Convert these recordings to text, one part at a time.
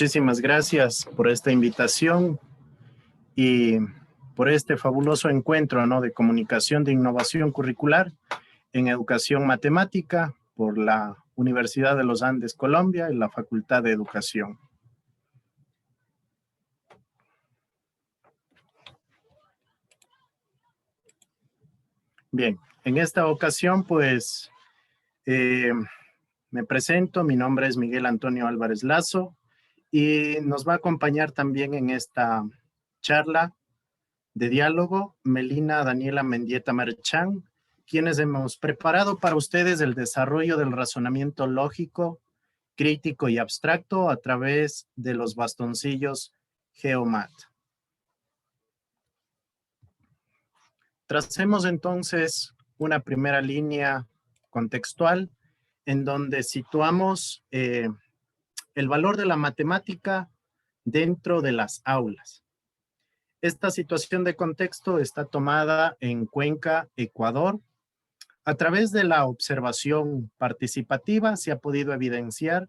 Muchísimas gracias por esta invitación y por este fabuloso encuentro, ¿no?, de comunicación de innovación curricular en educación matemática por la Universidad de los Andes, Colombia, y la Facultad de Educación. Bien, en esta ocasión, pues, me presento. Mi nombre es Miguel Antonio Álvarez Lazo y nos va a acompañar también en esta charla de diálogo Melina Daniela Mendieta Merchán, quienes hemos preparado para ustedes el desarrollo del razonamiento lógico, crítico y abstracto a través de los bastoncillos GeoMat. Tracemos entonces una primera línea contextual en donde situamos el valor de la matemática dentro de las aulas. Esta situación de contexto está tomada en Cuenca, Ecuador. A través de la observación participativa se ha podido evidenciar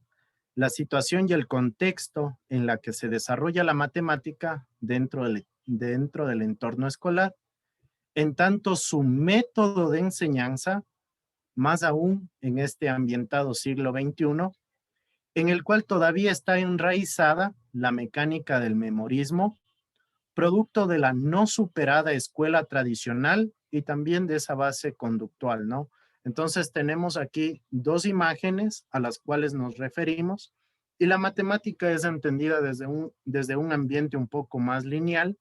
la situación y el contexto en la que se desarrolla la matemática dentro del entorno escolar, en tanto su método de enseñanza, más aún en este ambientado siglo XXI, en el cual todavía está enraizada la mecánica del memorismo, producto de la no superada escuela tradicional y también de esa base conductual, ¿no? Entonces tenemos aquí dos imágenes a las cuales nos referimos y la matemática es entendida desde un ambiente un poco más lineal,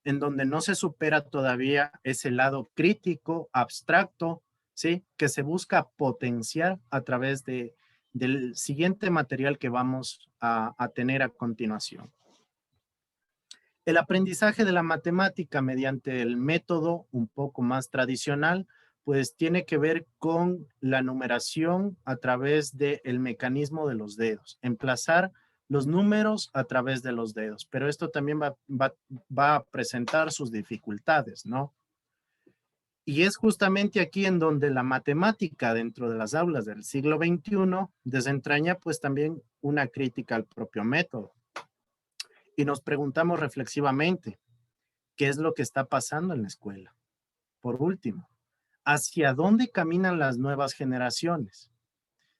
en donde no se supera todavía ese lado crítico, abstracto, ¿sí?, que se busca potenciar a través del siguiente material que vamos a tener a continuación. El aprendizaje de la matemática mediante el método un poco más tradicional, pues tiene que ver con la numeración a través del mecanismo de los dedos, emplazar los números a través de los dedos, pero esto también va a presentar sus dificultades, ¿no? Y es justamente aquí en donde la matemática dentro de las aulas del siglo XXI desentraña pues también una crítica al propio método. Y nos preguntamos reflexivamente, ¿qué es lo que está pasando en la escuela? Por último, ¿hacia dónde caminan las nuevas generaciones?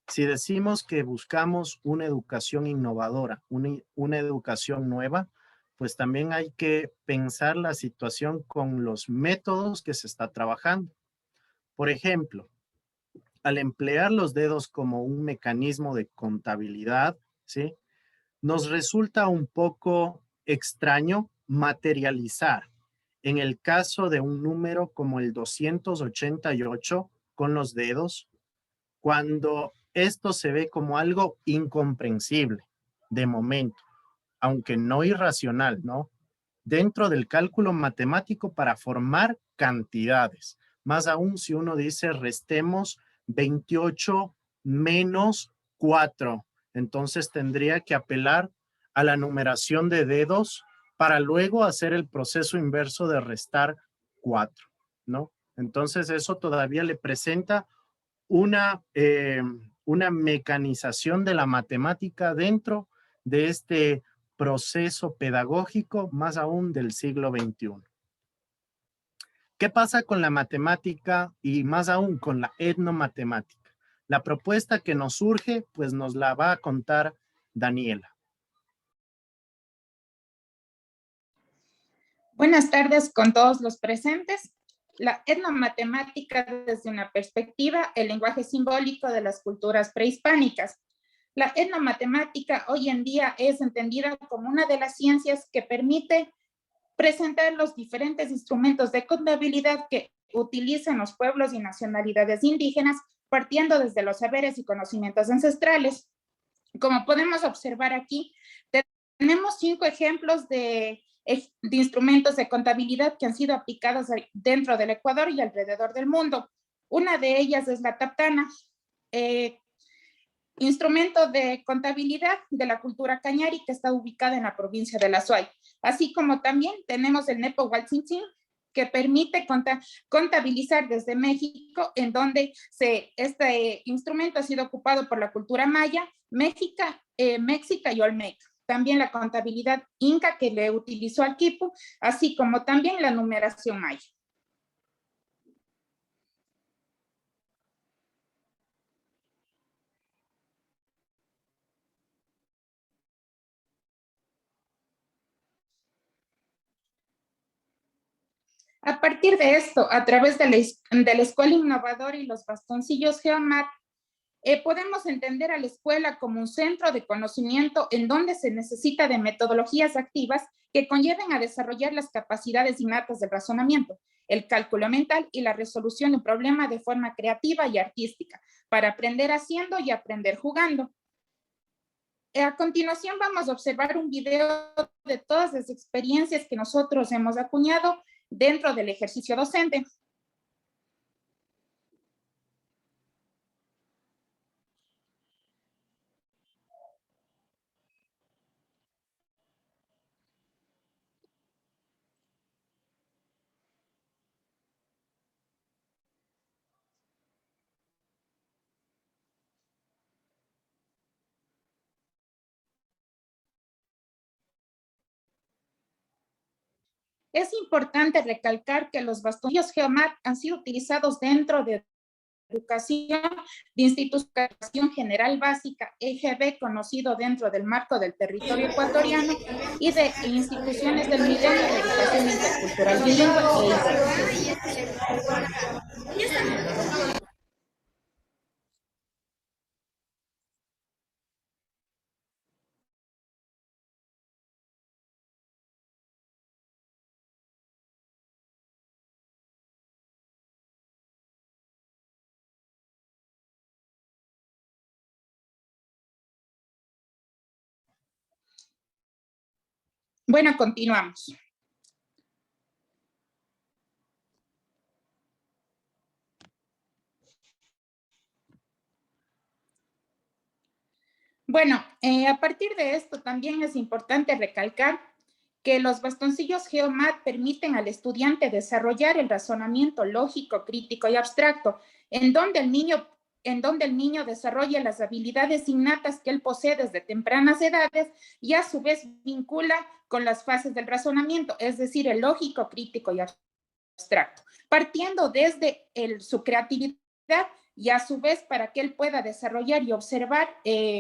Si decimos que buscamos una educación innovadora, una educación nueva, pues también hay que pensar la situación con los métodos que se está trabajando. Por ejemplo, al emplear los dedos como un mecanismo de contabilidad, ¿sí?, nos resulta un poco extraño materializar en el caso de un número como el 288 con los dedos, cuando esto se ve como algo incomprensible de momento, aunque no irracional, ¿no?, dentro del cálculo matemático para formar cantidades. Más aún si uno dice restemos 28 menos 4, entonces tendría que apelar a la numeración de dedos para luego hacer el proceso inverso de restar 4, ¿no? Entonces eso todavía le presenta una mecanización de la matemática dentro de este proceso pedagógico, más aún del siglo XXI. ¿Qué pasa con la matemática y más aún con la etnomatemática? La propuesta que nos surge, pues nos la va a contar Daniela. Buenas tardes con todos los presentes. La etnomatemática desde una perspectiva, el lenguaje simbólico de las culturas prehispánicas. La etnomatemática hoy en día es entendida como una de las ciencias que permite presentar los diferentes instrumentos de contabilidad que utilizan los pueblos y nacionalidades indígenas, partiendo desde los saberes y conocimientos ancestrales. Como podemos observar aquí, tenemos 5 ejemplos de instrumentos de contabilidad que han sido aplicados dentro del Ecuador y alrededor del mundo. Una de ellas es la taptana, instrumento de contabilidad de la cultura cañari que está ubicada en la provincia de La Suay. Así como también tenemos el Nepo Hualtzin, que permite contabilizar desde México, en donde este instrumento ha sido ocupado por la cultura maya México y Olmeca. También la contabilidad inca que le utilizó al quipu, así como también la numeración maya. A partir de esto, a través de la Escuela Innovadora y los bastoncillos Geomat, podemos entender a la escuela como un centro de conocimiento en donde se necesita de metodologías activas que conlleven a desarrollar las capacidades innatas del razonamiento, el cálculo mental y la resolución de un problema de forma creativa y artística, para aprender haciendo y aprender jugando. A continuación vamos a observar un video de todas las experiencias que nosotros hemos acuñado dentro del ejercicio docente. Es importante recalcar que los bastoncillos Geomat han sido utilizados dentro de educación de institución general básica, EGB, conocido dentro del marco del territorio ecuatoriano, y de instituciones del milenio de educación intercultural bilingüe, EIB. Bueno, continuamos. Bueno, a partir de esto también es importante recalcar que los bastoncillos Geomat permiten al estudiante desarrollar el razonamiento lógico, crítico y abstracto, en donde el niño desarrolla las habilidades innatas que él posee desde tempranas edades y a su vez vincula con las fases del razonamiento, es decir, el lógico, crítico y abstracto, partiendo desde su creatividad y a su vez para que él pueda desarrollar y observar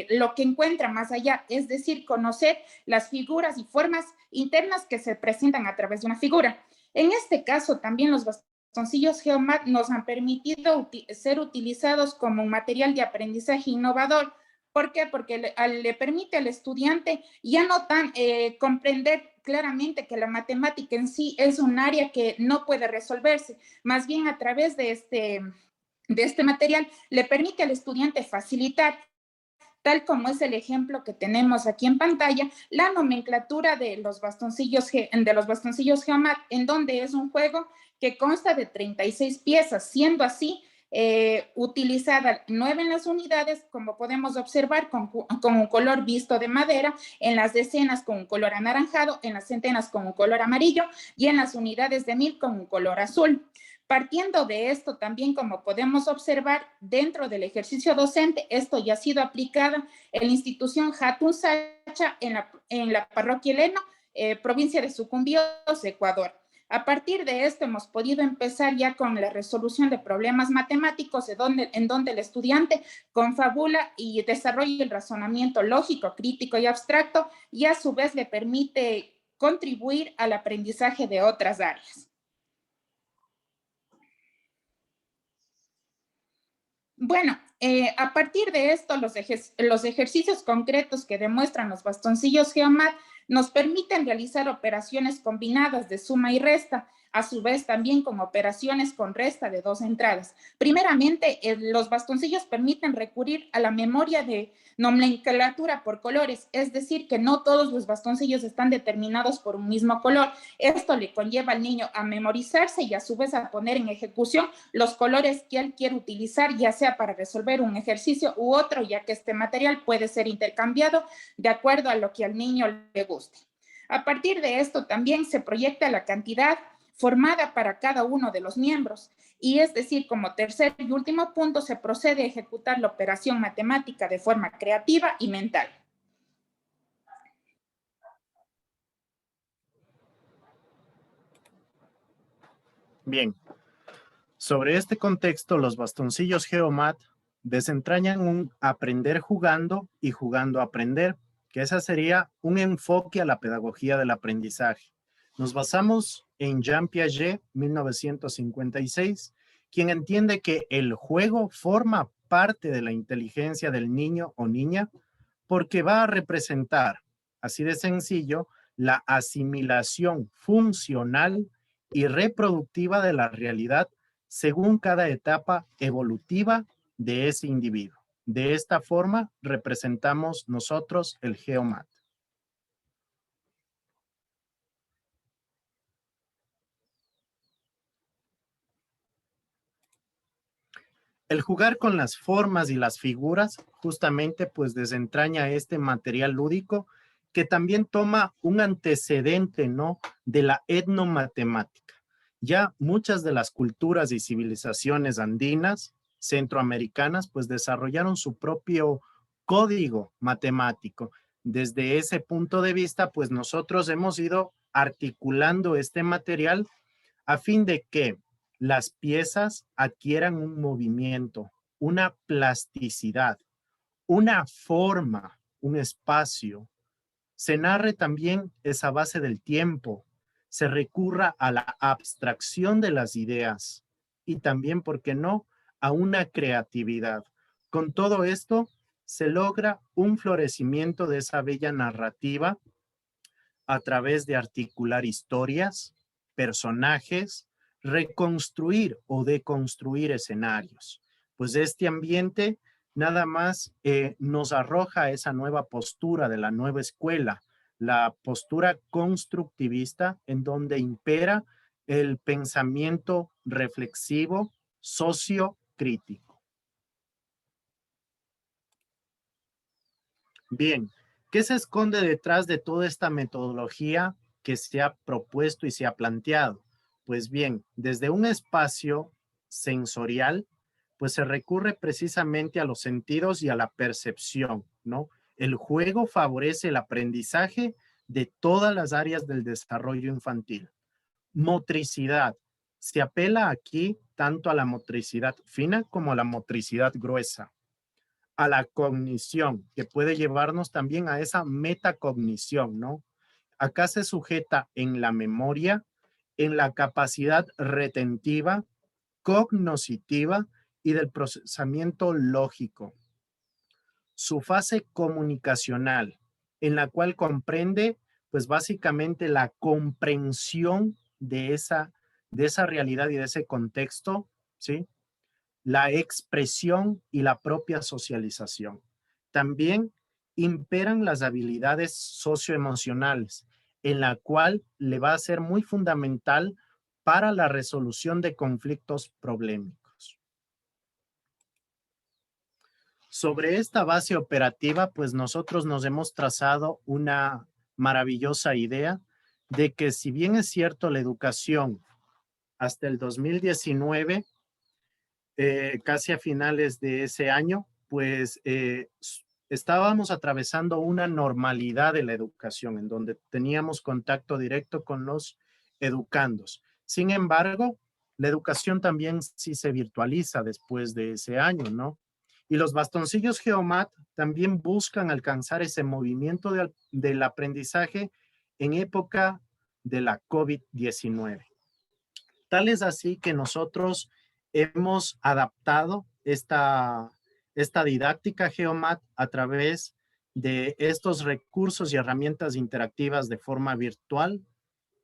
lo que encuentra más allá, es decir, conocer las figuras y formas internas que se presentan a través de una figura. En este caso, también los bastoncillos Geomat nos han permitido ser utilizados como un material de aprendizaje innovador. ¿Por qué? Porque le permite al estudiante ya no tan comprender claramente que la matemática en sí es un área que no puede resolverse, más bien a través de este material le permite al estudiante facilitar, tal como es el ejemplo que tenemos aquí en pantalla, la nomenclatura de los bastoncillos Geomat, en donde es un juego que consta de 36 piezas, siendo así utilizada 9 en las unidades, como podemos observar, con un color visto de madera, en las decenas con un color anaranjado, en las centenas con un color amarillo y en las unidades de 1000 con un color azul. Partiendo de esto, también como podemos observar dentro del ejercicio docente, esto ya ha sido aplicado en la institución Hatun Sacha en la parroquia Eleno, provincia de Sucumbíos, Ecuador. A partir de esto hemos podido empezar ya con la resolución de problemas matemáticos en donde el estudiante confabula y desarrolla el razonamiento lógico, crítico y abstracto y a su vez le permite contribuir al aprendizaje de otras áreas. Bueno, a partir de esto, los ejercicios concretos que demuestran los bastoncillos Geomat nos permiten realizar operaciones combinadas de suma y resta, a su vez también con operaciones con resta de 2 entradas. Primeramente, los bastoncillos permiten recurrir a la memoria de nomenclatura por colores, es decir, que no todos los bastoncillos están determinados por un mismo color. Esto le conlleva al niño a memorizarse y a su vez a poner en ejecución los colores que él quiere utilizar, ya sea para resolver un ejercicio u otro, ya que este material puede ser intercambiado de acuerdo a lo que al niño le guste. A partir de esto también se proyecta la cantidad formada para cada uno de los miembros. Y es decir, como tercer y último punto, se procede a ejecutar la operación matemática de forma creativa y mental. Bien, sobre este contexto, los bastoncillos Geomat desentrañan un aprender jugando y jugando a aprender, que esa sería un enfoque a la pedagogía del aprendizaje. Nos basamos en Jean Piaget, 1956, quien entiende que el juego forma parte de la inteligencia del niño o niña porque va a representar, así de sencillo, la asimilación funcional y reproductiva de la realidad según cada etapa evolutiva de ese individuo. De esta forma representamos nosotros el GeoMat. El jugar con las formas y las figuras justamente pues desentraña este material lúdico que también toma un antecedente, ¿no?, de la etnomatemática. Ya muchas de las culturas y civilizaciones andinas, centroamericanas, pues desarrollaron su propio código matemático. Desde ese punto de vista, pues nosotros hemos ido articulando este material a fin de que las piezas adquieran un movimiento, una plasticidad, una forma, un espacio. Se narre también esa base del tiempo, se recurra a la abstracción de las ideas y también, ¿por qué no?, a una creatividad. Con todo esto se logra un florecimiento de esa bella narrativa a través de articular historias, personajes, reconstruir o deconstruir escenarios. Pues este ambiente nada más nos arroja esa nueva postura de la nueva escuela, la postura constructivista en donde impera el pensamiento reflexivo, sociocrítico. Bien, ¿qué se esconde detrás de toda esta metodología que se ha propuesto y se ha planteado? Pues bien, desde un espacio sensorial, pues se recurre precisamente a los sentidos y a la percepción, ¿no? El juego favorece el aprendizaje de todas las áreas del desarrollo infantil. Motricidad. Se apela aquí tanto a la motricidad fina como a la motricidad gruesa, a la cognición, que puede llevarnos también a esa metacognición, ¿no? Acá se sujeta en la memoria, en la capacidad retentiva, cognoscitiva y del procesamiento lógico. Su fase comunicacional, en la cual comprende, pues básicamente la comprensión de esa realidad y de ese contexto, ¿sí? La expresión y la propia socialización. También imperan las habilidades socioemocionales, en la cual le va a ser muy fundamental para la resolución de conflictos problemáticos. Sobre esta base operativa, pues nosotros nos hemos trazado una maravillosa idea de que si bien es cierto la educación hasta el 2019 casi a finales de ese año, pues estábamos atravesando una normalidad de la educación en donde teníamos contacto directo con los educandos. Sin embargo, la educación también sí se virtualiza después de ese año, ¿no? Y los bastoncillos Geomat también buscan alcanzar ese movimiento del aprendizaje en época de la COVID-19. Tal es así que nosotros hemos adaptado esta didáctica Geomat a través de estos recursos y herramientas interactivas de forma virtual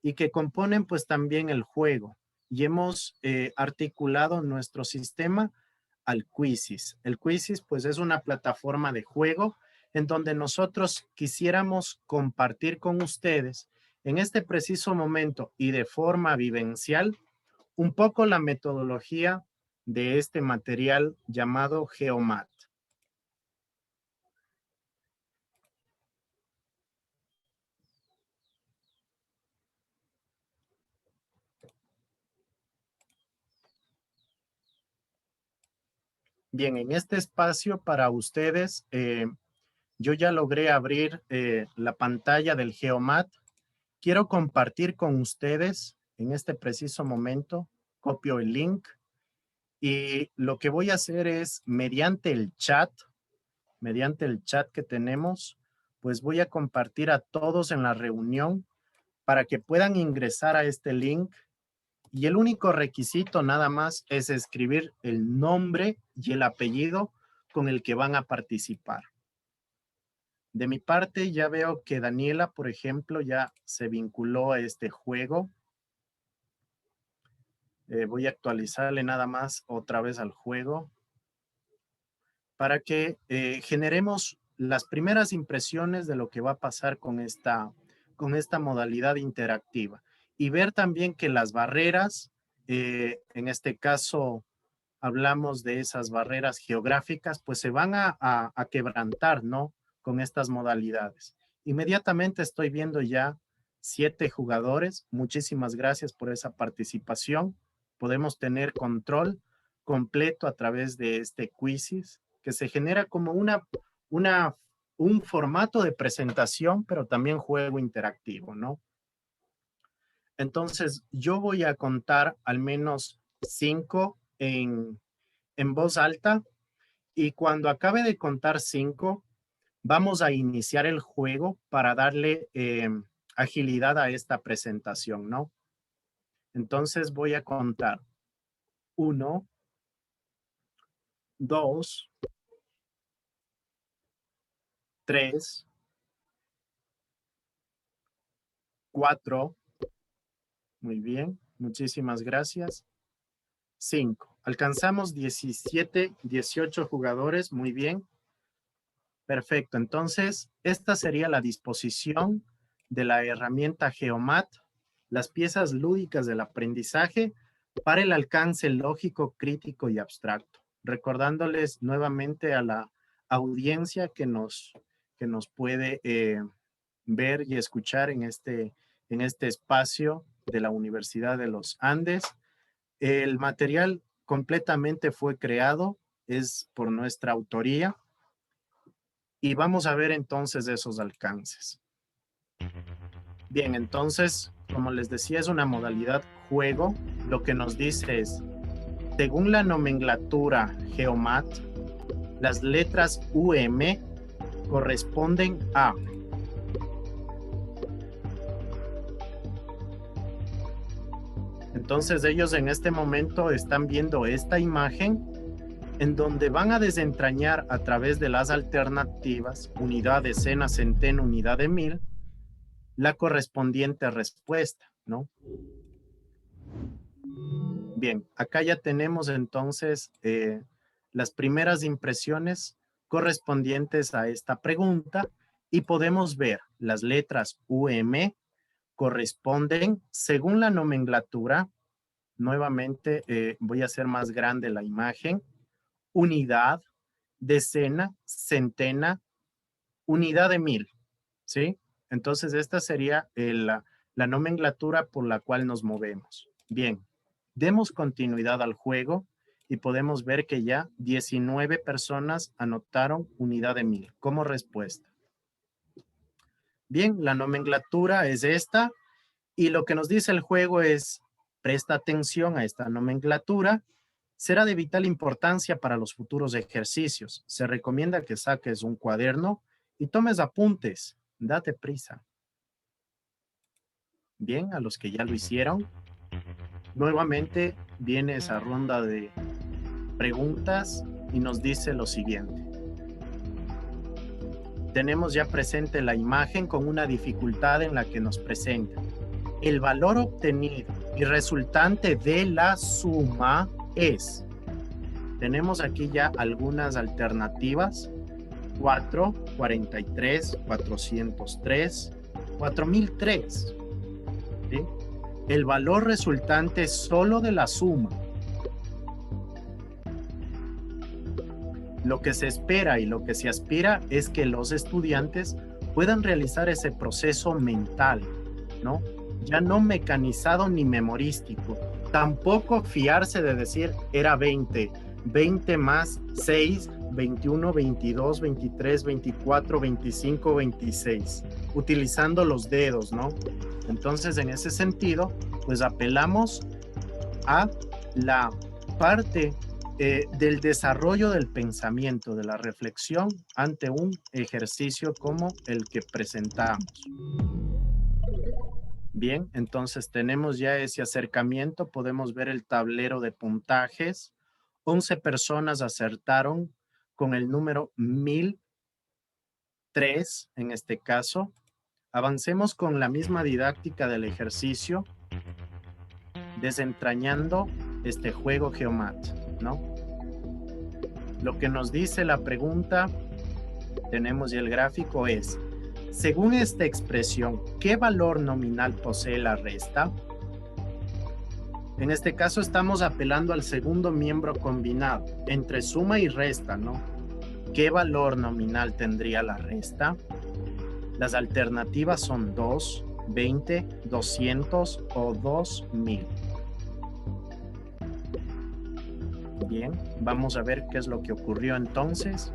y que componen pues también el juego. Y hemos articulado nuestro sistema al Quizzes. El Quizzes pues es una plataforma de juego en donde nosotros quisiéramos compartir con ustedes en este preciso momento y de forma vivencial un poco la metodología de este material llamado GeoMat. Bien, en este espacio para ustedes, yo ya logré abrir la pantalla del Geomat. Quiero compartir con ustedes en este preciso momento, copio el link y lo que voy a hacer es mediante el chat que tenemos, pues voy a compartir a todos en la reunión para que puedan ingresar a este link y el único requisito nada más es escribir el nombre y el apellido con el que van a participar. De mi parte, ya veo que Daniela, por ejemplo, ya se vinculó a este juego. Voy a actualizarle nada más otra vez al juego para que generemos las primeras impresiones de lo que va a pasar con esta modalidad interactiva. Y ver también que las barreras, en este caso hablamos de esas barreras geográficas, pues se van a quebrantar, ¿no? Con estas modalidades. Inmediatamente estoy viendo ya 7 jugadores. Muchísimas gracias por esa participación. Podemos tener control completo a través de este quizzes, que se genera como un formato de presentación, pero también juego interactivo, ¿no? Entonces, yo voy a contar al menos 5 en voz alta y cuando acabe de contar 5, vamos a iniciar el juego para darle agilidad a esta presentación, ¿no? Entonces voy a contar 1, 2, 3, 4, muy bien, muchísimas gracias. 5, alcanzamos 17, 18 jugadores, muy bien. Perfecto, entonces esta sería la disposición de la herramienta Geomat, las piezas lúdicas del aprendizaje para el alcance lógico, crítico y abstracto. Recordándoles nuevamente a la audiencia que nos puede ver y escuchar en este espacio de la Universidad de los Andes. El material completamente fue creado, es por nuestra autoría. Y vamos a ver entonces esos alcances. Bien, entonces, como les decía, es una modalidad juego. Lo que nos dice es, según la nomenclatura Geomat, las letras UM corresponden a Entonces ellos en este momento están viendo esta imagen en donde van a desentrañar a través de las alternativas, unidad, decena, centena, unidad de mil, la correspondiente respuesta, ¿no? Bien, acá ya tenemos entonces las primeras impresiones correspondientes a esta pregunta y podemos ver las letras UM corresponden según la nomenclatura. Nuevamente voy a hacer más grande la imagen. Unidad, decena, centena, unidad de mil, ¿sí? Entonces esta sería la nomenclatura por la cual nos movemos. Bien, demos continuidad al juego y podemos ver que ya 19 personas anotaron unidad de mil como respuesta. Bien, la nomenclatura es esta y lo que nos dice el juego es, presta atención a esta nomenclatura. Será de vital importancia para los futuros ejercicios. Se recomienda que saques un cuaderno y tomes apuntes. Date prisa. Bien, a los que ya lo hicieron. Nuevamente viene esa ronda de preguntas y nos dice lo siguiente. Tenemos ya presente la imagen con una dificultad en la que nos presenta. El valor obtenido y resultante de la suma es. Tenemos aquí ya algunas alternativas. 4, 43, 403, 4003. ¿Sí? El valor resultante solo de la suma. Lo que se espera y lo que se aspira es que los estudiantes puedan realizar ese proceso mental, ¿no? Ya no mecanizado ni memorístico. Tampoco fiarse de decir era 20, 20 más 6, 21, 22, 23, 24, 25, 26, utilizando los dedos, ¿no? Entonces, en ese sentido, pues apelamos a la parte del desarrollo del pensamiento, de la reflexión ante un ejercicio como el que presentamos. Bien, entonces tenemos ya ese acercamiento, podemos ver el tablero de puntajes. 11 personas acertaron con el número 1003 en este caso. Avancemos con la misma didáctica del ejercicio, desentrañando este juego Geomat, ¿no? Lo que nos dice la pregunta, tenemos ya el gráfico, es: según esta expresión, ¿qué valor nominal posee la resta? En este caso estamos apelando al segundo miembro combinado, entre suma y resta, ¿no? ¿Qué valor nominal tendría la resta? Las alternativas son 2, 20, 200 o 2000. Bien, vamos a ver qué es lo que ocurrió entonces.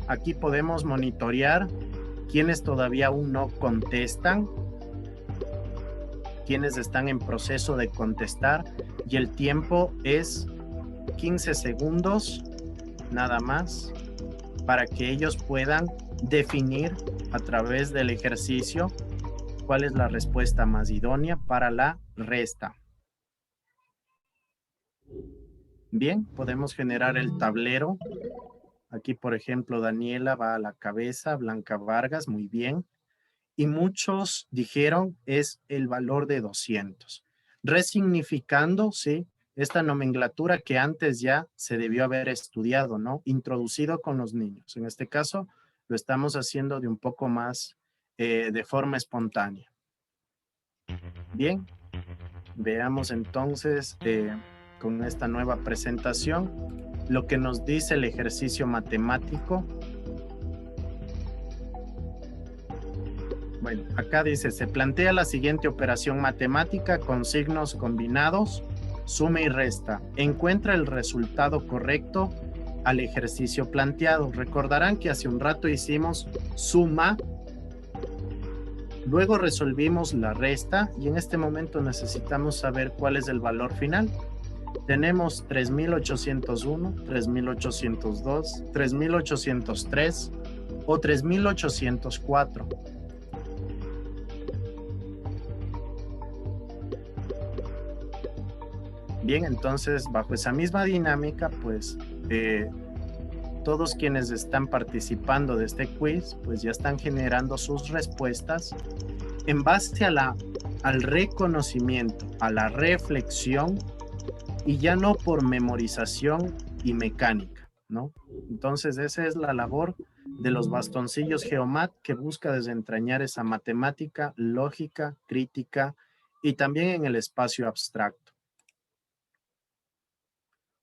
Aquí podemos monitorear quienes todavía aún no contestan, quienes están en proceso de contestar, y el tiempo es 15 segundos nada más para que ellos puedan definir a través del ejercicio cuál es la respuesta más idónea para la resta. Bien, podemos generar el tablero. Aquí, por ejemplo, Daniela va a la cabeza, Blanca Vargas, muy bien. Y muchos dijeron es el valor de 200. Resignificando, sí, esta nomenclatura que antes ya se debió haber estudiado, ¿no? Introducido con los niños. En este caso, lo estamos haciendo de un poco más, de forma espontánea. Bien, veamos entonces con esta nueva presentación lo que nos dice el ejercicio matemático. Bueno, acá dice, se plantea la siguiente operación matemática con signos combinados, suma y resta. Encuentra el resultado correcto al ejercicio planteado. Recordarán que hace un rato hicimos suma, luego resolvimos la resta y en este momento necesitamos saber cuál es el valor final. Tenemos 3.801, 3.802, 3.803 o 3.804. Bien, entonces bajo esa misma dinámica, pues todos quienes están participando de este quiz, pues ya están generando sus respuestas en base a al reconocimiento, a la reflexión y ya no por memorización y mecánica, ¿no? Entonces esa es la labor de los bastoncillos Geomat, que busca desentrañar esa matemática, lógica, crítica y también en el espacio abstracto.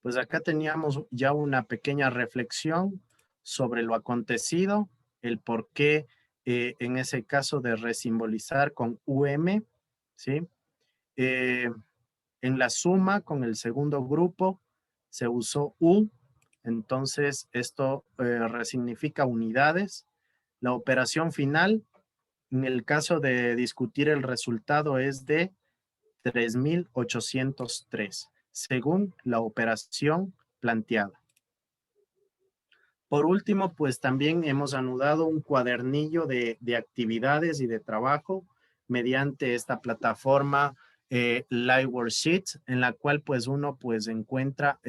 Pues acá teníamos ya una pequeña reflexión sobre lo acontecido, el por qué en ese caso de resimbolizar con ¿sí? En la suma con el segundo grupo se usó U, entonces esto resignifica unidades. La operación final, en el caso de discutir el resultado, es de 3.803, según la operación planteada. Por último, pues también hemos anudado un cuadernillo de actividades y de trabajo mediante esta plataforma Live Worksheet, en la cual pues uno pues encuentra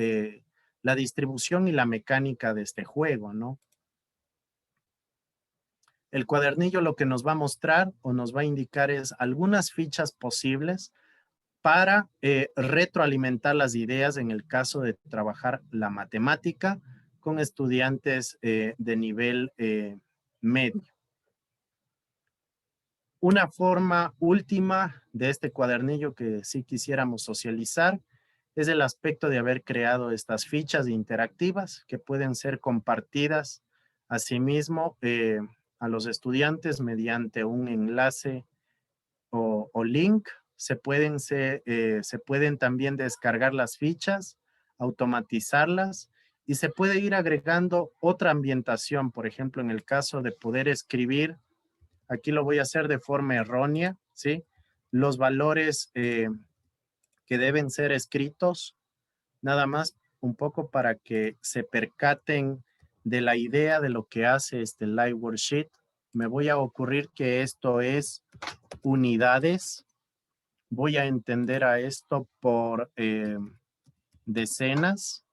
la distribución y la mecánica de este juego, ¿no? El cuadernillo lo que nos va a mostrar o nos va a indicar es algunas fichas posibles para retroalimentar las ideas en el caso de trabajar la matemática con estudiantes de nivel medio. Una forma última de este cuadernillo que sí quisiéramos socializar es el aspecto de haber creado estas fichas interactivas que pueden ser compartidas asimismo a los estudiantes mediante un enlace o link. Se pueden también descargar las fichas automatizarlas y se puede ir agregando otra ambientación. Por ejemplo, en el caso de poder escribir, aquí lo voy a hacer de forma errónea, ¿sí? Los valores que deben ser escritos, nada más un poco para que se percaten de la idea de lo que hace este Live Worksheet. Me voy a ocurrir que esto es unidades. Voy a entender a esto por decenas.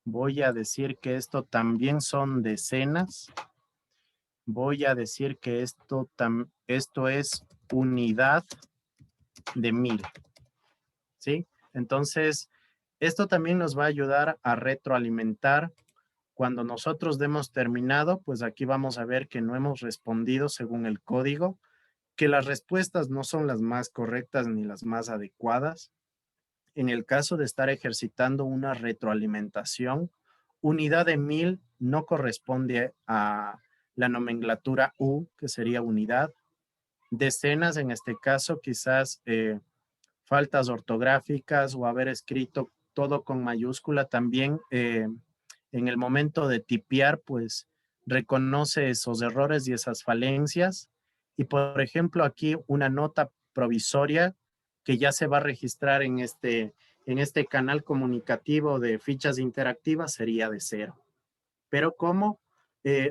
Voy a decir que esto también son decenas. Voy a decir que esto es unidad de 1000. ¿Sí? Entonces, esto también nos va a ayudar a retroalimentar. Cuando nosotros demos terminado, pues aquí vamos a ver que no hemos respondido según el código, que las respuestas no son las más correctas ni las más adecuadas. En el caso de estar ejercitando una retroalimentación, unidad de 1000 no corresponde a la nomenclatura U, que sería unidad. Decenas, en este caso, quizás faltas ortográficas o haber escrito todo con mayúscula también en el momento de tipear, pues reconoce esos errores y esas falencias. Y por ejemplo, aquí una nota provisoria que ya se va a registrar en este canal comunicativo de fichas interactivas sería de 0. Pero como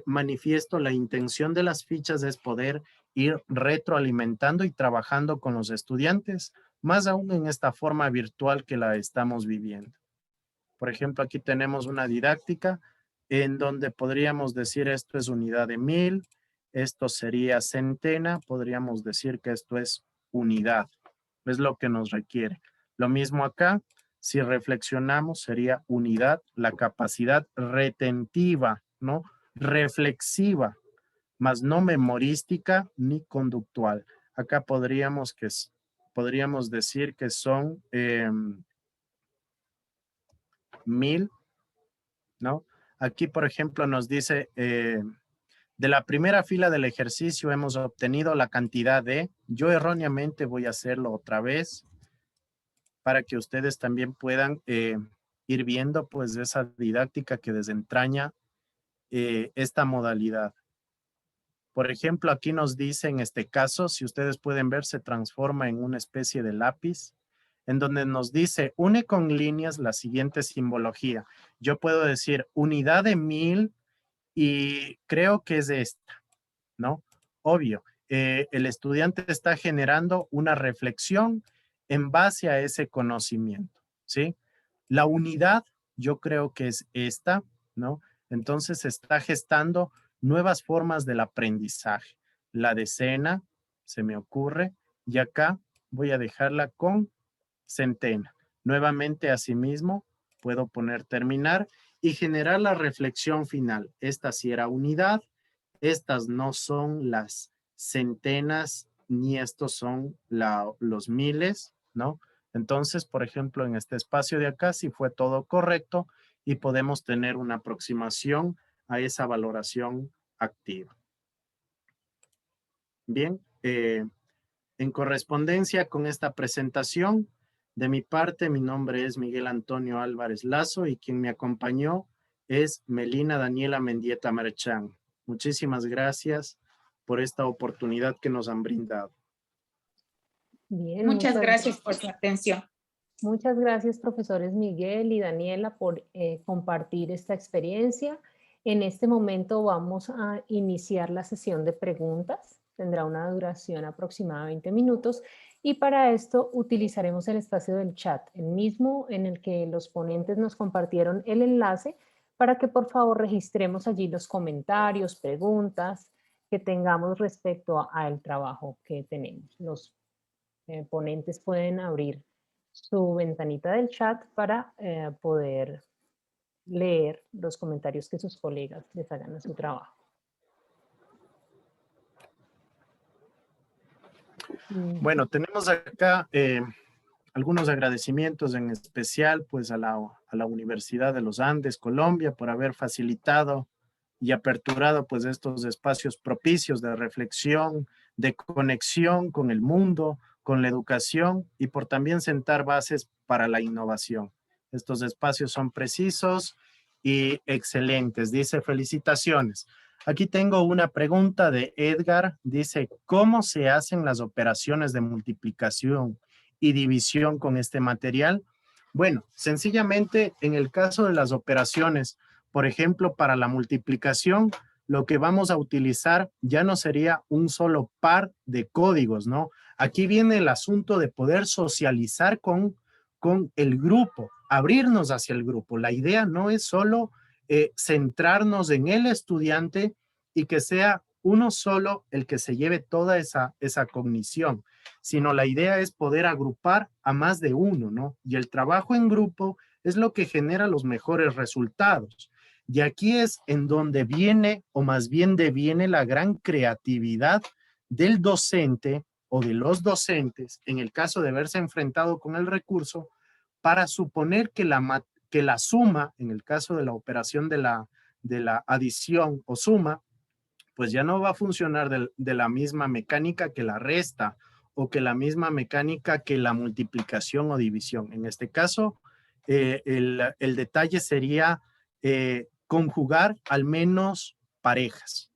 manifiesto la intención de las fichas es poder ir retroalimentando y trabajando con los estudiantes, más aún en esta forma virtual que la estamos viviendo. Por ejemplo, aquí tenemos una didáctica en donde podríamos decir esto es unidad de 1000, esto sería centena, podríamos decir que esto es unidad, es lo que nos requiere. Lo mismo acá, si reflexionamos sería unidad, la capacidad retentiva, ¿no? Reflexiva, más no memorística ni conductual. Acá podríamos decir que son 1000, ¿no? Aquí, por ejemplo, nos dice, de la primera fila del ejercicio hemos obtenido la cantidad de, yo erróneamente voy a hacerlo otra vez, para que ustedes también puedan ir viendo, pues, esa didáctica que desentraña esta modalidad. Por ejemplo, aquí nos dice en este caso, si ustedes pueden ver, se transforma en una especie de lápiz, en donde nos dice, une con líneas la siguiente simbología. Yo puedo decir unidad de 1000 y creo que es esta, ¿no? Obvio, el estudiante está generando una reflexión en base a ese conocimiento, ¿sí? La unidad, yo creo que es esta, ¿no? Entonces está gestando nuevas formas del aprendizaje. La decena, se me ocurre, y acá voy a dejarla con centena. Nuevamente, asimismo, puedo poner terminar y generar la reflexión final. Esta sí era unidad, estas no son las centenas, ni estos son los miles, ¿no? Entonces, por ejemplo, en este espacio de acá sí fue todo correcto y podemos tener una aproximación a esa valoración activa. Bien, en correspondencia con esta presentación, de mi parte, mi nombre es Miguel Antonio Álvarez Lazo y quien me acompañó es Melina Daniela Mendieta Merchán. Muchísimas gracias por esta oportunidad que nos han brindado. Bien, muchas gracias por su atención. Muchas gracias, profesores Miguel y Daniela, por compartir esta experiencia. En este momento vamos a iniciar la sesión de preguntas. Tendrá una duración aproximada de 20 minutos y para esto utilizaremos el espacio del chat, el mismo en el que los ponentes nos compartieron el enlace para que por favor registremos allí los comentarios, preguntas que tengamos respecto al trabajo que tenemos. Los ponentes pueden abrir su ventanita del chat para poder leer los comentarios que sus colegas les hagan a su trabajo. Bueno, tenemos acá algunos agradecimientos, en especial pues a la Universidad de los Andes, Colombia, por haber facilitado y aperturado pues estos espacios propicios de reflexión, de conexión con el mundo, con la educación y por también sentar bases para la innovación. Estos espacios son precisos y excelentes. Dice, felicitaciones. Aquí tengo una pregunta de Edgar. Dice, ¿cómo se hacen las operaciones de multiplicación y división con este material? Bueno, sencillamente en el caso de las operaciones, por ejemplo, para la multiplicación, lo que vamos a utilizar ya no sería un solo par de códigos, ¿no? Aquí viene el asunto de poder socializar con el grupo, abrirnos hacia el grupo. La idea no es solo centrarnos en el estudiante y que sea uno solo el que se lleve toda esa cognición, sino la idea es poder agrupar a más de uno, ¿no? Y el trabajo en grupo es lo que genera los mejores resultados. Y aquí es en donde viene, o más bien deviene, la gran creatividad del docente o de los docentes, en el caso de verse enfrentado con el recurso, para suponer que la suma, en el caso de la operación de la adición o suma, pues ya no va a funcionar de la misma mecánica que la resta o que la misma mecánica que la multiplicación o división. En este caso, el detalle sería conjugar al menos parejas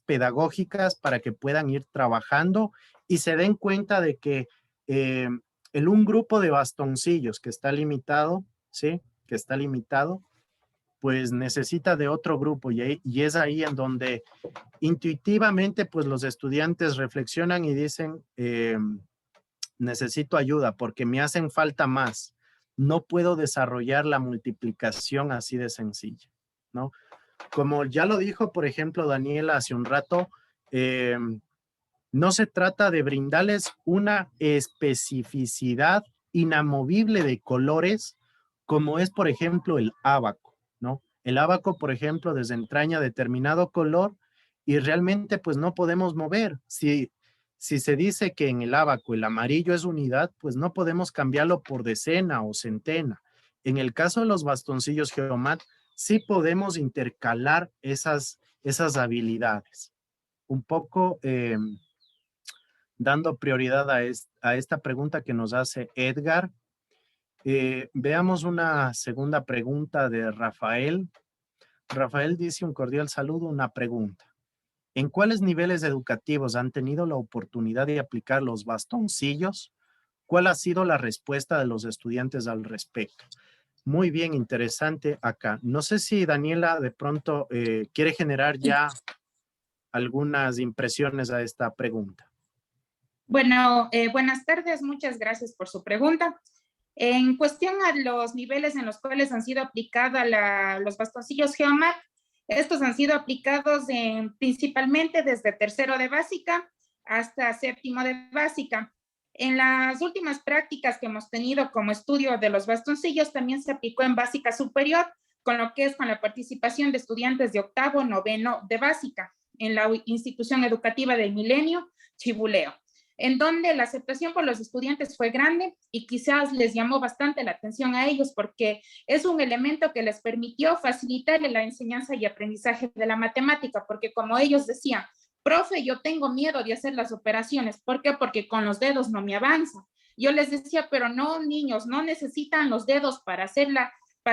pedagógicas para que puedan ir trabajando y se den cuenta de que un grupo de bastoncillos que está limitado, ¿sí? Que está limitado, pues necesita de otro grupo y es ahí en donde intuitivamente pues los estudiantes reflexionan y dicen, necesito ayuda porque me hacen falta más. No puedo desarrollar la multiplicación así de sencilla, ¿no? Como ya lo dijo, por ejemplo, Daniela hace un rato, no se trata de brindarles una especificidad inamovible de colores como es, por ejemplo, el ábaco, ¿no? El ábaco, por ejemplo, desentraña determinado color y realmente pues no podemos mover. Si se dice que en el ábaco el amarillo es unidad, pues no podemos cambiarlo por decena o centena. En el caso de los bastoncillos Geomat, sí podemos intercalar esas habilidades. Un poco dando prioridad a esta pregunta que nos hace Edgar. Veamos una segunda pregunta de Rafael. Rafael dice un cordial saludo, una pregunta. ¿En cuáles niveles educativos han tenido la oportunidad de aplicar los bastoncillos? ¿Cuál ha sido la respuesta de los estudiantes al respecto? Muy bien, interesante acá. No sé si Daniela de pronto quiere generar ya algunas impresiones a esta pregunta. Bueno, buenas tardes, muchas gracias por su pregunta. En cuestión a los niveles en los cuales han sido aplicados los bastoncillos Geomat, estos han sido aplicados principalmente desde tercero de básica hasta séptimo de básica. En las últimas prácticas que hemos tenido como estudio de los bastoncillos también se aplicó en básica superior, con lo que es con la participación de estudiantes de octavo, noveno de básica en la institución educativa del Milenio, Chibuleo, en donde la aceptación por los estudiantes fue grande y quizás les llamó bastante la atención a ellos porque es un elemento que les permitió facilitar la enseñanza y aprendizaje de la matemática, porque como ellos decían, profe, yo tengo miedo de hacer las operaciones. ¿Por qué? Porque con los dedos no me avanza. Yo les decía, pero no, niños, no necesitan los dedos para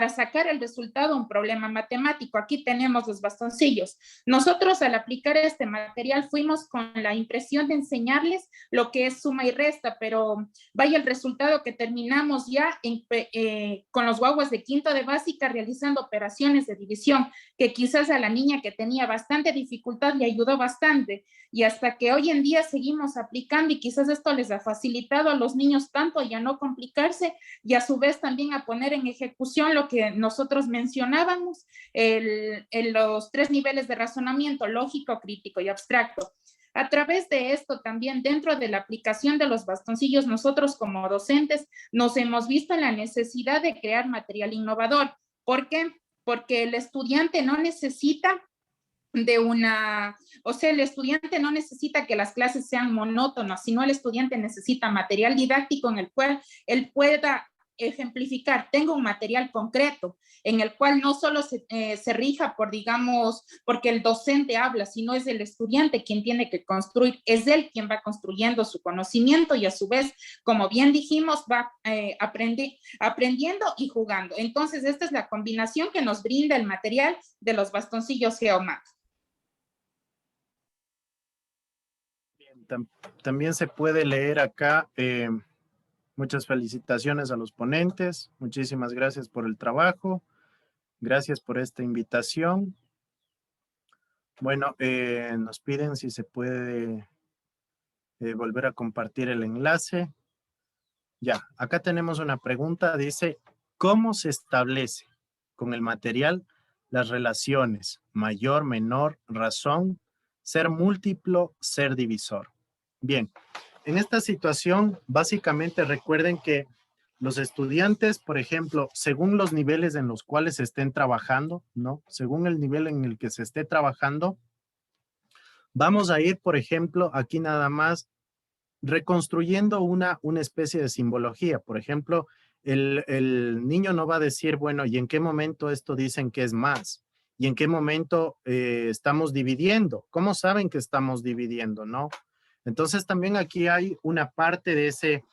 sacar el resultado a un problema matemático. Aquí tenemos los bastoncillos. Nosotros al aplicar este material fuimos con la impresión de enseñarles lo que es suma y resta, pero vaya el resultado que terminamos ya con los guaguas de quinto de básica realizando operaciones de división, que quizás a la niña que tenía bastante dificultad le ayudó bastante. Y hasta que hoy en día seguimos aplicando y quizás esto les ha facilitado a los niños tanto ya no complicarse y a su vez también a poner en ejecución lo que nosotros mencionábamos, los 3 niveles de razonamiento, lógico, crítico y abstracto. A través de esto también dentro de la aplicación de los bastoncillos, nosotros como docentes nos hemos visto en la necesidad de crear material innovador. ¿Por qué? Porque el estudiante no necesita el estudiante no necesita que las clases sean monótonas, sino el estudiante necesita material didáctico en el cual él pueda ejemplificar, tengo un material concreto en el cual no solo se rija por, digamos, porque el docente habla, sino es el estudiante quien tiene que construir, es él quien va construyendo su conocimiento y a su vez, como bien dijimos, va aprendiendo y jugando. Entonces, esta es la combinación que nos brinda el material de los bastoncillos Geomat. También se puede leer acá, muchas felicitaciones a los ponentes, muchísimas gracias por el trabajo, gracias por esta invitación. Bueno, nos piden si se puede volver a compartir el enlace. Ya, acá tenemos una pregunta, dice, ¿cómo se establece con el material las relaciones mayor, menor, razón, ser múltiplo, ser divisor? Bien, en esta situación, básicamente recuerden que los estudiantes, por ejemplo, según los niveles en los cuales se estén trabajando, ¿no? Según el nivel en el que se esté trabajando, vamos a ir, por ejemplo, aquí nada más reconstruyendo una especie de simbología. Por ejemplo, el niño no va a decir, bueno, ¿y en qué momento esto dicen que es más? ¿Y en qué momento estamos dividiendo? ¿Cómo saben que estamos dividiendo, no? Entonces también aquí hay una parte de ese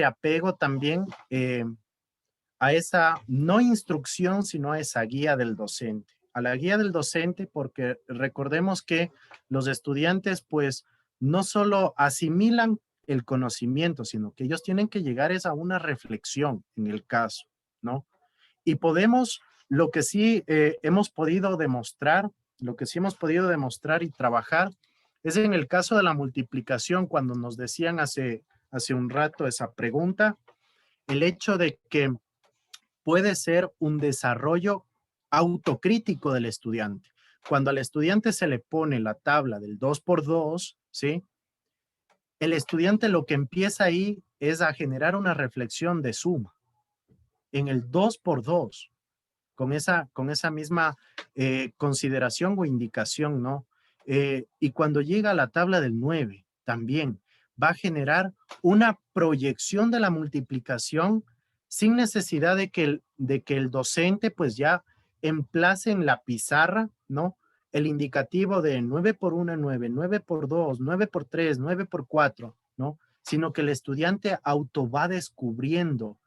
apego también a esa no instrucción, sino a esa guía del docente. A la guía del docente, porque recordemos que los estudiantes pues no solo asimilan el conocimiento, sino que ellos tienen que llegar a una reflexión en el caso, ¿no? Y podemos, lo que sí hemos podido demostrar, lo que sí hemos podido demostrar y trabajar, es en el caso de la multiplicación, cuando nos decían hace un rato esa pregunta, el hecho de que puede ser un desarrollo autocrítico del estudiante. Cuando al estudiante se le pone la tabla del 2×2, ¿sí? El estudiante lo que empieza ahí es a generar una reflexión de suma en el 2×2, con esa misma consideración o indicación, ¿no? Y cuando llega a la tabla del 9, también va a generar una proyección de la multiplicación sin necesidad de que el docente pues ya emplace en la pizarra, ¿no? El indicativo de 9×1 es 9, 9×2, 9×3, 9×4, ¿no? Sino que el estudiante auto va descubriendo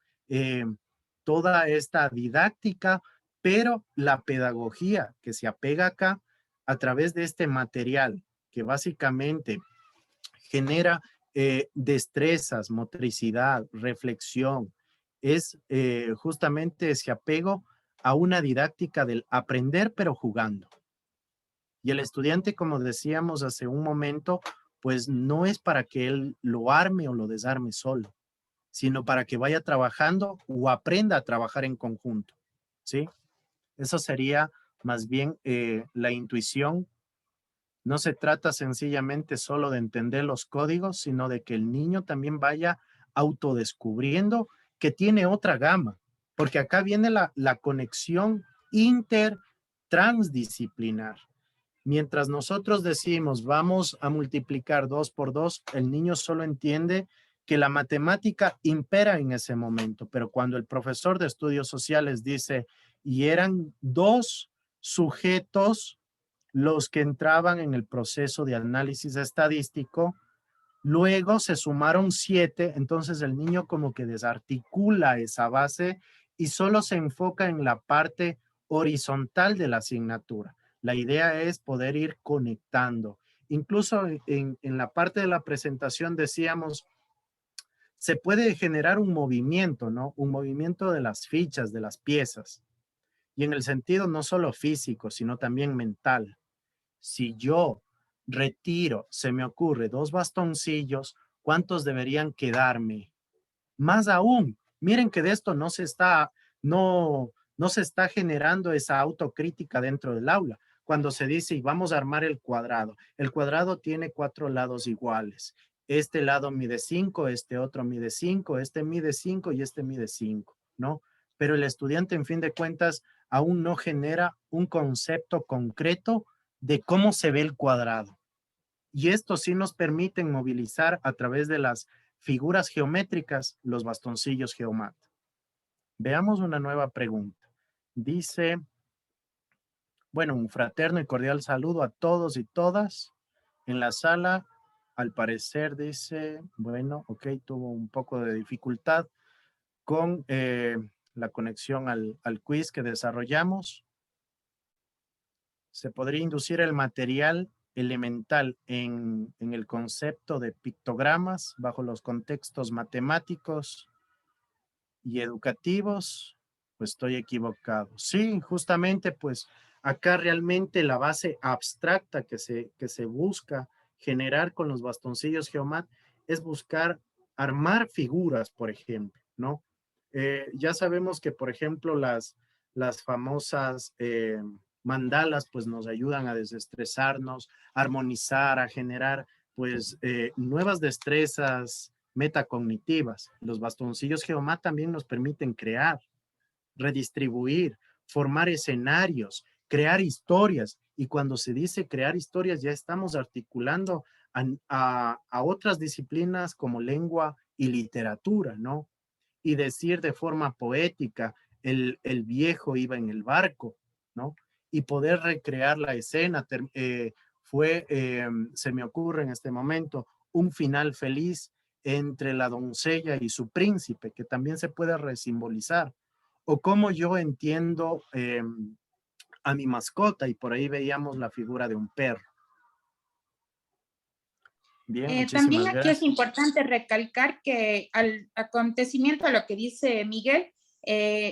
toda esta didáctica, pero la pedagogía que se apega acá a través de este material que básicamente genera destrezas, motricidad, reflexión, es justamente ese apego a una didáctica del aprender pero jugando. Y el estudiante, como decíamos hace un momento, pues no es para que él lo arme o lo desarme solo, sino para que vaya trabajando o aprenda a trabajar en conjunto, ¿sí? Eso sería más bien la intuición. No se trata sencillamente solo de entender los códigos, sino de que el niño también vaya autodescubriendo que tiene otra gama, porque acá viene la conexión intertransdisciplinar. Mientras nosotros decimos vamos a multiplicar 2×2, el niño solo entiende que la matemática impera en ese momento, pero cuando el profesor de estudios sociales dice, y eran 2 sujetos los que entraban en el proceso de análisis estadístico, luego se sumaron 7, entonces el niño como que desarticula esa base y solo se enfoca en la parte horizontal de la asignatura. La idea es poder ir conectando. Incluso en la parte de la presentación decíamos, se puede generar un movimiento, ¿no? Un movimiento de las fichas, de las piezas. Y en el sentido no solo físico, sino también mental. Si yo retiro, se me ocurre 2 bastoncillos, ¿cuántos deberían quedarme? Más aún, miren que de esto no se está generando esa autocrítica dentro del aula. Cuando se dice, y vamos a armar el cuadrado tiene 4 lados iguales. Este lado mide 5, este otro mide 5, este mide 5 y este mide 5, ¿no? Pero el estudiante, en fin de cuentas, aún no genera un concepto concreto de cómo se ve el cuadrado. Y esto sí nos permite movilizar a través de las figuras geométricas los bastoncillos Geomat. Veamos una nueva pregunta. Dice, bueno, un fraterno y cordial saludo a todos y todas en la sala. Al parecer dice, bueno, ok, tuvo un poco de dificultad con la conexión al quiz que desarrollamos. Se podría inducir el material elemental en el concepto de pictogramas bajo los contextos matemáticos y educativos. Pues estoy equivocado. Sí, justamente pues acá realmente la base abstracta que se busca generar con los bastoncillos Geomat es buscar armar figuras, por ejemplo, ¿no? Ya sabemos que, por ejemplo, las famosas mandalas pues nos ayudan a desestresarnos, a armonizar, a generar pues nuevas destrezas metacognitivas. Los bastoncillos Geomat también nos permiten crear, redistribuir, formar escenarios, crear historias. Y cuando se dice crear historias, ya estamos articulando a otras disciplinas como lengua y literatura, ¿no? Y decir de forma poética, el viejo iba en el barco, ¿no? Y poder recrear la escena, se me ocurre en este momento, un final feliz entre la doncella y su príncipe, que también se puede resimbolizar. O cómo yo entiendo a mi mascota, y por ahí veíamos la figura de un perro. Bien, También muchísimas aquí es gracias. importante recalcar que al acontecimiento, a lo que dice Miguel,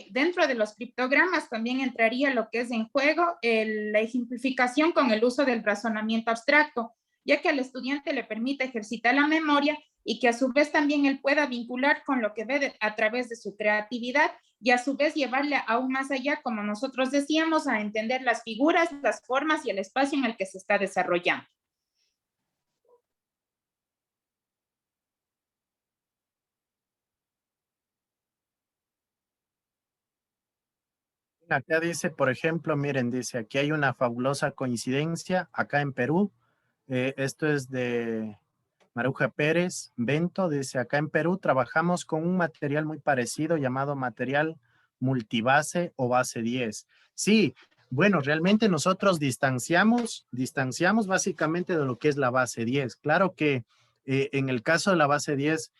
dentro de los criptogramas también entraría lo que es en juego la ejemplificación con el uso del razonamiento abstracto, ya que al estudiante le permite ejercitar la memoria y que a su vez también él pueda vincular con lo que ve a través de su creatividad y a su vez llevarle aún más allá, como nosotros decíamos, a entender las figuras, las formas y el espacio en el que se está desarrollando. Acá dice, por ejemplo, miren, dice, aquí hay una fabulosa coincidencia acá en Perú. Esto es de Maruja Pérez Bento, dice, acá en Perú trabajamos con un material muy parecido llamado material multibase o base 10. Sí, bueno, realmente nosotros distanciamos básicamente de lo que es la base 10. Claro que en el caso de la base 10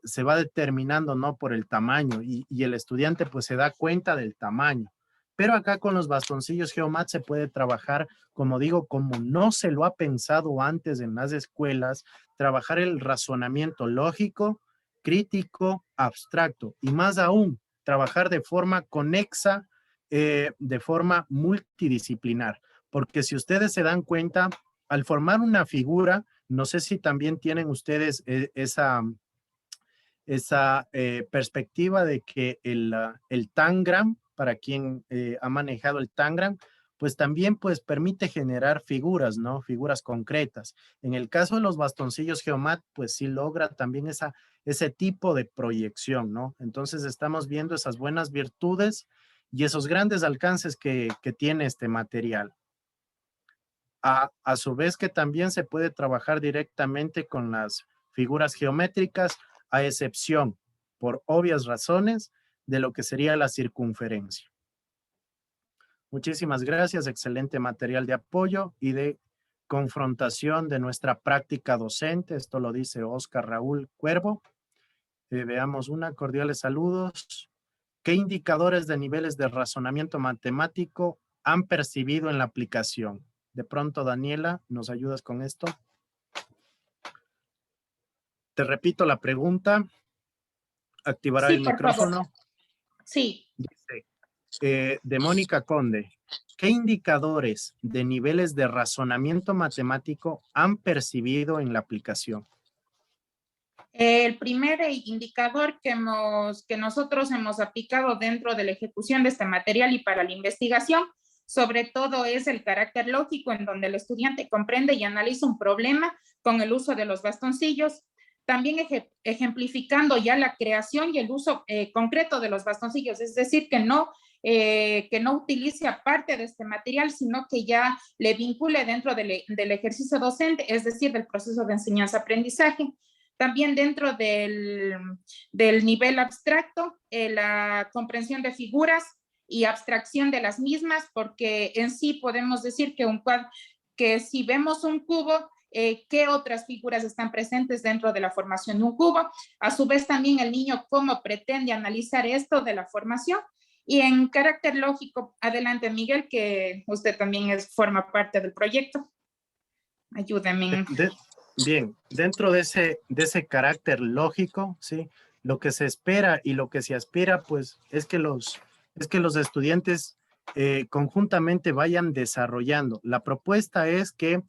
se va determinando, ¿no? Por el tamaño y el estudiante pues se da cuenta del tamaño. Pero acá con los bastoncillos Geomat se puede trabajar, como digo, como no se lo ha pensado antes en las escuelas, trabajar el razonamiento lógico, crítico, abstracto y más aún, trabajar de forma conexa, de forma multidisciplinar. Porque si ustedes se dan cuenta, al formar una figura, no sé si también tienen ustedes esa perspectiva de que el Tangram, para quien ha manejado el Tangram, pues también pues permite generar figuras, ¿no? Figuras concretas. En el caso de los bastoncillos Geomat, pues sí logra también ese tipo de proyección, ¿no? Entonces estamos viendo esas buenas virtudes y esos grandes alcances que tiene este material. A su vez que también se puede trabajar directamente con las figuras geométricas, a excepción, por obvias razones, de lo que sería la circunferencia. Muchísimas gracias, excelente material de apoyo y de confrontación de nuestra práctica docente. Esto lo dice Oscar Raúl Cuervo. Veamos una, cordiales saludos. ¿Qué indicadores de niveles de razonamiento matemático han percibido en la aplicación? De pronto, Daniela, ¿nos ayudas con esto? Te repito la pregunta. Activará Sí, el por favor. micrófono. Sí. Dice, de Mónica Conde, ¿qué indicadores de niveles de razonamiento matemático han percibido en la aplicación? El primer indicador que nosotros hemos aplicado dentro de la ejecución de este material y para la investigación, sobre todo es el carácter lógico, en donde el estudiante comprende y analiza un problema con el uso de los bastoncillos, también ejemplificando ya la creación y el uso concreto de los bastoncillos, es decir, que no utilice aparte de este material, sino que ya le vincule dentro del ejercicio docente, es decir, del proceso de enseñanza-aprendizaje. También dentro del nivel abstracto, la comprensión de figuras y abstracción de las mismas, porque en sí podemos decir que si vemos un cubo, qué otras figuras están presentes dentro de la formación de un cubo. A su vez también el niño cómo pretende analizar esto de la formación. Y en carácter lógico, adelante Miguel, que usted también forma parte del proyecto. Ayúdame. Bien, dentro de ese carácter lógico, ¿sí? Lo que se espera y lo que se aspira, pues, es que los estudiantes conjuntamente vayan desarrollando. La propuesta es que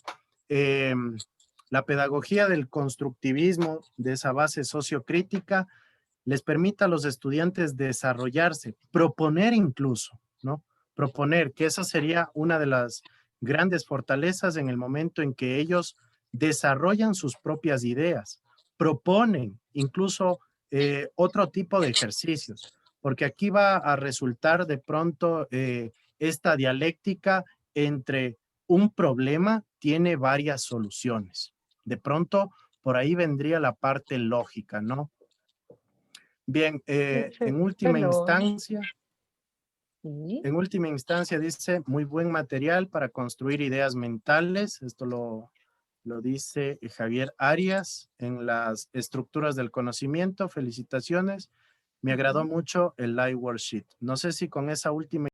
la pedagogía del constructivismo, de esa base sociocrítica, les permita a los estudiantes desarrollarse, proponer incluso, ¿no? Proponer, que esa sería una de las grandes fortalezas en el momento en que ellos desarrollan sus propias ideas, proponen incluso otro tipo de ejercicios, porque aquí va a resultar de pronto esta dialéctica entre un problema tiene varias soluciones. De pronto, por ahí vendría la parte lógica, ¿no? Bien, en última Perdón. instancia, Sí. dice, muy buen material para construir ideas mentales. Esto lo dice Javier Arias en las estructuras del conocimiento. Felicitaciones. Me agradó mucho el live worksheet. No sé si con esa última